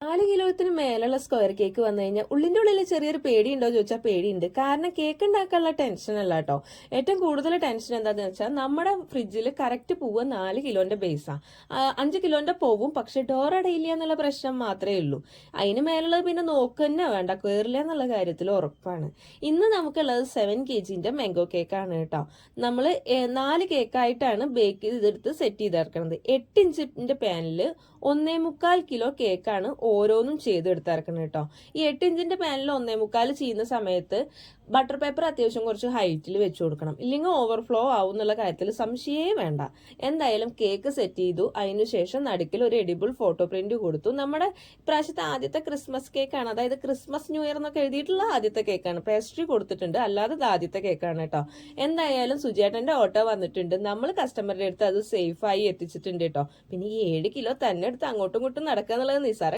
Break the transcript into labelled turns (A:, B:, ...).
A: 4 കിലോത്തിന് മേലുള്ള square cake വന്നു കഴിഞ്ഞാൽ ഉള്ളിന്റെ ഉള്ളിൽ ചെറിയൊരു പേടിയുണ്ടോ ചോദിച്ചാൽ പേടിയുണ്ട്. കാരണം കേക്ക് ഉണ്ടാക്കാനുള്ള ടെൻഷൻ അല്ല കേട്ടോ. ഏറ്റവും കൂടുതൽ ടെൻഷൻ എന്താന്ന് വെച്ചാൽ നമ്മുടെ ഫ്രിഡ്ജിൽ കറക്റ്റ് പൂവ് 4 കിലോന്റെ ബേസാ. 5 കിലോന്റെ പോവും, പക്ഷെ ഡോർ അടയില്ല എന്നുള്ള പ്രശ്നം മാത്രമേ ഉള്ളൂ. അതിന് മേലുള്ളത് പിന്നെ നോക്കുക വേണ്ട, കയറില്ല എന്നുള്ള കാര്യത്തിൽ ഉറപ്പാണ്. ഇന്ന് നമുക്കുള്ളത് 7 kgന്റെ മാംഗോ കേക്കാണ് കേട്ടോ. നമ്മൾ 4 കേക്കായിട്ടാണ് ബേക്ക് ചെയ്തെടുത്ത് സെറ്റ് ചെയ്തിറക്കുന്നത്. 8 ഇഞ്ചിന്റെ പാനിൽ 1.25 കിലോ കേക്കാണ് ഓരോന്നും ചെയ്തെടുത്തിറക്കണം കേട്ടോ. ഈ 8 ഇഞ്ചിന്റെ പാനിൽ 1.25 ചെയ്യുന്ന സമയത്ത് ബട്ടർ പേപ്പർ അത്യാവശ്യം കുറച്ച് ഹൈറ്റിൽ വെച്ചു കൊടുക്കണം, ഇല്ലെങ്കിൽ ഓവർഫ്ലോ ആവും എന്നുള്ള കാര്യത്തിൽ സംശയമേ വേണ്ട. എന്തായാലും കേക്ക് സെറ്റ് ചെയ്തു. അതിനുശേഷം നടുക്കിൽ ഒരു എഡിബിൾ ഫോട്ടോ പ്രിന്റ് കൊടുത്തു. നമ്മുടെ ഇപ്രാവശ്യത്തെ ആദ്യത്തെ ക്രിസ്മസ് കേക്കാണ്, അതായത് ക്രിസ്മസ് ന്യൂ ഇയർ എന്നൊക്കെ എഴുതിയിട്ടുള്ള ആദ്യത്തെ കേക്കാണ്. പേസ്ട്രി കൊടുത്തിട്ടുണ്ട്, അല്ലാതെ ഇത് ആദ്യത്തെ കേക്കാണ് കേട്ടോ. എന്തായാലും സുജേട്ടന്റെ ഓട്ടോ വന്നിട്ടുണ്ട്, നമ്മൾ കസ്റ്റമറുടെ അടുത്ത് അത് സേഫായി എത്തിച്ചിട്ടുണ്ട് കേട്ടോ. പിന്നെ ഈ 7 കിലോ തന്നെ എടുത്ത് അങ്ങോട്ടും ഇങ്ങോട്ടും നടക്കുക എന്നുള്ളത് നിസ്സാര